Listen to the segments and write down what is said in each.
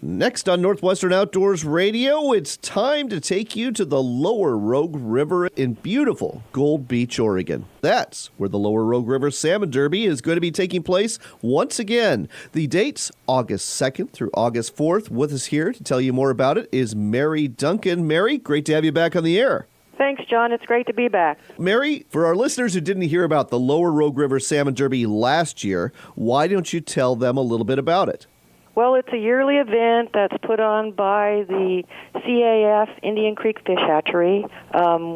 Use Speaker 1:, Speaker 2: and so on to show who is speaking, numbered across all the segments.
Speaker 1: Next on Northwestern Outdoors Radio, it's time to take you to the Lower Rogue River in beautiful Gold Beach, Oregon. That's where the Lower Rogue River Salmon Derby is going to be taking place once again. The dates, August 2nd through August 4th. With us here to tell you more about it is Mary Duncan. Mary, great to have you back on the air.
Speaker 2: Thanks, John. It's great to be back.
Speaker 1: Mary, for our listeners who didn't hear about the Lower Rogue River Salmon Derby last year, why don't you tell them a little bit about it?
Speaker 2: Well, it's a yearly event that's put on by the CAF Indian Creek Fish Hatchery.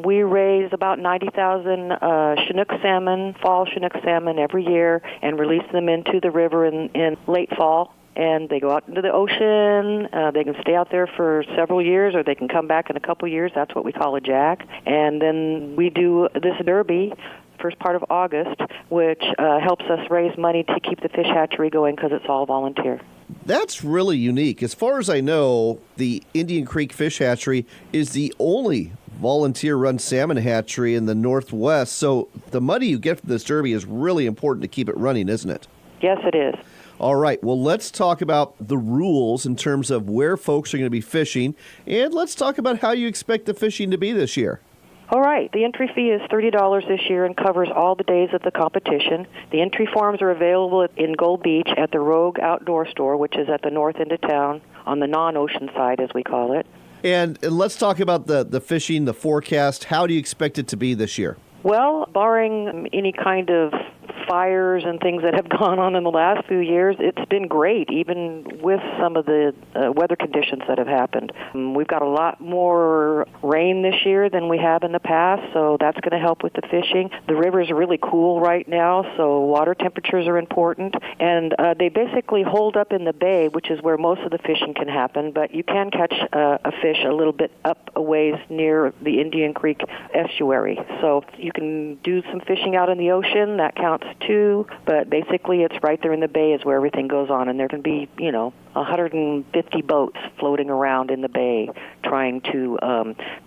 Speaker 2: We raise about 90,000 Chinook salmon, fall Chinook salmon every year, and release them into the river in late fall. And they go out into the ocean. They can stay out there for several years, or they can come back in a couple years. That's what we call a jack. And then we do this derby first part of August, which helps us raise money to keep the fish hatchery going because it's all volunteer.
Speaker 1: That's really unique. As far as I know, the Indian Creek Fish Hatchery is the only volunteer-run salmon hatchery in the Northwest. So the money you get from this derby is really important to keep it running, isn't it?
Speaker 2: Yes, it is.
Speaker 1: All right. Well, let's talk about the rules in terms of where folks are going to be fishing, and let's talk about how you expect the fishing to be this year.
Speaker 2: All right. The entry fee is $30 this year and covers all the days of the competition. The entry forms are available in Gold Beach at the Rogue Outdoor Store, which is at the north end of town, on the non-ocean side, as we call it.
Speaker 1: And let's talk about the fishing, the forecast. How do you expect it to be this year?
Speaker 2: Well, barring any kind of fires and things that have gone on in the last few years, it's been great, even with some of the weather conditions that have happened. We've got a lot more rain this year than we have in the past, so that's going to help with the fishing. The rivers are really cool right now, so water temperatures are important. And they basically hold up in the bay, which is where most of the fishing can happen, but you can catch a fish a little bit up a ways near the Indian Creek estuary. So you can do some fishing out in the ocean. That counts too, but basically it's right there in the bay is where everything goes on, and there can be, 150 boats floating around in the bay trying to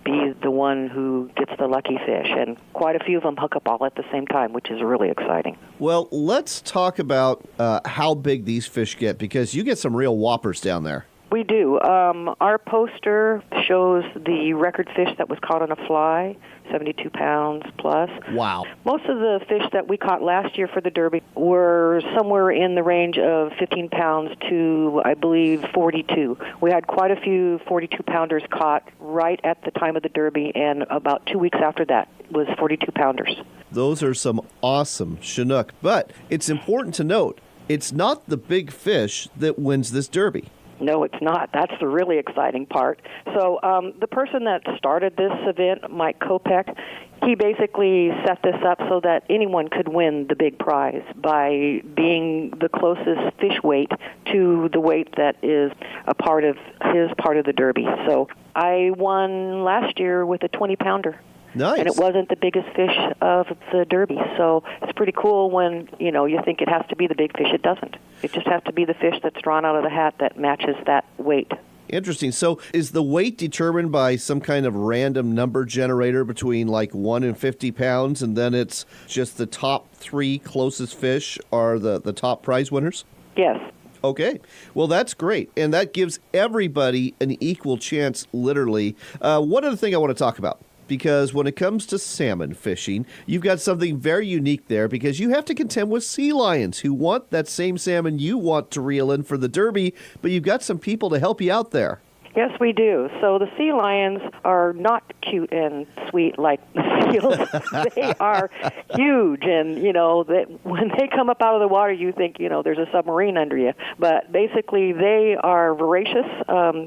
Speaker 2: be the one who gets the lucky fish, and quite a few of them hook up all at the same time, which is really exciting.
Speaker 1: Well, let's talk about how big these fish get, because you get some real whoppers down there.
Speaker 2: We do. Our poster shows the record fish that was caught on a fly, 72 pounds plus.
Speaker 1: Wow.
Speaker 2: Most of the fish that we caught last year for the Derby were somewhere in the range of 15 pounds to, I believe, 42. We had quite a few 42-pounders caught right at the time of the Derby, and about 2 weeks after that was 42-pounders.
Speaker 1: Those are some awesome Chinook. But it's important to note, it's not the big fish that wins this Derby.
Speaker 2: No, it's not. That's the really exciting part. So the person that started this event, Mike Kopech, he basically set this up so that anyone could win the big prize by being the closest fish weight to the weight that is a part of his part of the Derby. So I won last year with a 20-pounder.
Speaker 1: Nice.
Speaker 2: And it wasn't the biggest fish of the Derby. So it's pretty cool when, you think it has to be the big fish. It doesn't. It just has to be the fish that's drawn out of the hat that matches that weight.
Speaker 1: Interesting. So is the weight determined by some kind of random number generator between like 1 and 50 pounds, and then it's just the top 3 closest fish are the top prize winners?
Speaker 2: Yes.
Speaker 1: Okay. Well, that's great. And that gives everybody an equal chance, literally. One other thing I want to talk about, because when it comes to salmon fishing, you've got something very unique there, because you have to contend with sea lions who want that same salmon you want to reel in for the Derby, but you've got some people to help you out there.
Speaker 2: Yes, we do. So the sea lions are not cute and sweet like the seals. They are huge, and, that when they come up out of the water, you think, there's a submarine under you. But basically, they are voracious.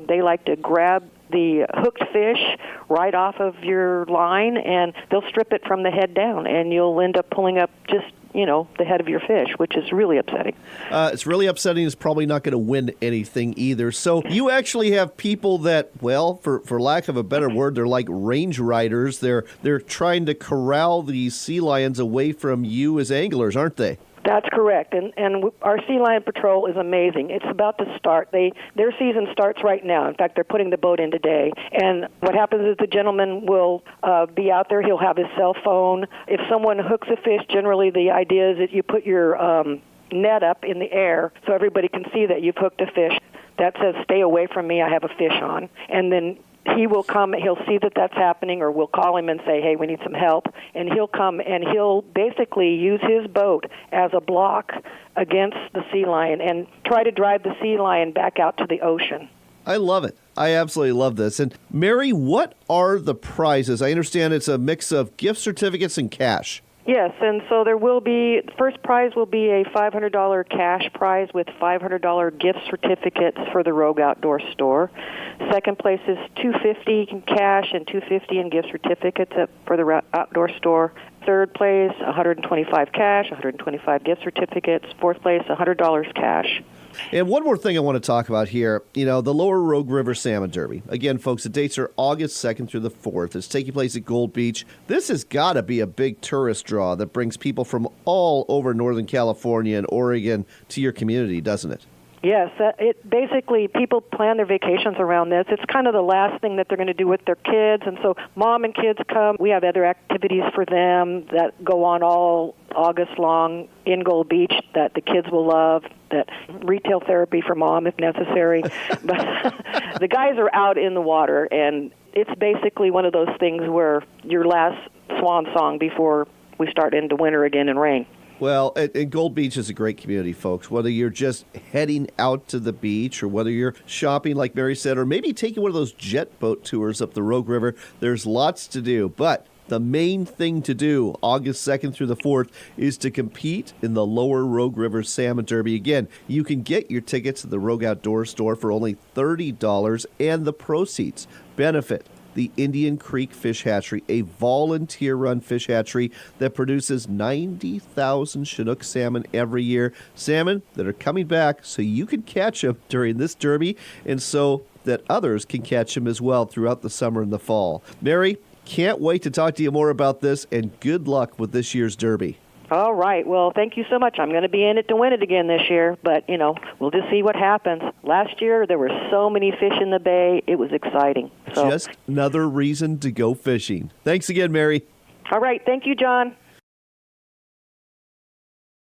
Speaker 2: They like to grab the hooked fish right off of your line, and they'll strip it from the head down, and you'll end up pulling up just the head of your fish, which is really upsetting.
Speaker 1: It's really upsetting. It's probably not going to win anything either. So you actually have people that, well, for lack of a better word, they're like range riders. They're trying to corral these sea lions away from you as anglers, aren't they?
Speaker 2: That's correct, and our Sea Lion Patrol is amazing. It's about to start. Their season starts right now. In fact, they're putting the boat in today. And what happens is the gentleman will be out there. He'll have his cell phone. If someone hooks a fish, generally the idea is that you put your net up in the air so everybody can see that you've hooked a fish. that says, "Stay away from me, I have a fish on." And then he will come, he'll see that that's happening, or we'll call him and say, "Hey, we need some help." And he'll come and he'll basically use his boat as a block against the sea lion and try to drive the sea lion back out to the ocean.
Speaker 1: I love it. I absolutely love this. And Mary, what are the prizes? I understand it's a mix of gift certificates and cash.
Speaker 2: Yes, and so there will be, first prize will be a $500 cash prize with $500 gift certificates for the Rogue Outdoor Store. Second place is $250 in cash and $250 in gift certificates for the Outdoor Store. Third place, $125 cash, $125 gift certificates. Fourth place, $100 cash.
Speaker 1: And one more thing I want to talk about here, the Lower Rogue River Salmon Derby. Again, folks, the dates are August 2nd through the 4th. It's taking place at Gold Beach. This has got to be a big tourist draw that brings people from all over Northern California and Oregon to your community, doesn't it?
Speaker 2: Yes, it basically, people plan their vacations around this. It's kind of the last thing that they're going to do with their kids, and so mom and kids come. We have other activities for them that go on all August long in Gold Beach that the kids will love, that retail therapy for mom if necessary. But the guys are out in the water, and it's basically one of those things where your last swan song before we start into winter again and rain.
Speaker 1: Well, and Gold Beach is a great community, folks. Whether you're just heading out to the beach or whether you're shopping, like Mary said, or maybe taking one of those jet boat tours up the Rogue River, there's lots to do. But the main thing to do August 2nd through the 4th is to compete in the Lower Rogue River Salmon Derby. Again, you can get your tickets at the Rogue Outdoor Store for only $30, and the proceeds benefit the Indian Creek Fish Hatchery, a volunteer-run fish hatchery that produces 90,000 Chinook salmon every year. Salmon that are coming back so you can catch them during this derby and so that others can catch them as well throughout the summer and the fall. Mary, can't wait to talk to you more about this, and good luck with this year's derby.
Speaker 2: All right. Well, thank you so much. I'm going to be in it to win it again this year, but, we'll just see what happens. Last year, there were so many fish in the bay. It was exciting. So.
Speaker 1: Just another reason to go fishing. Thanks again, Mary.
Speaker 2: All right. Thank you, John.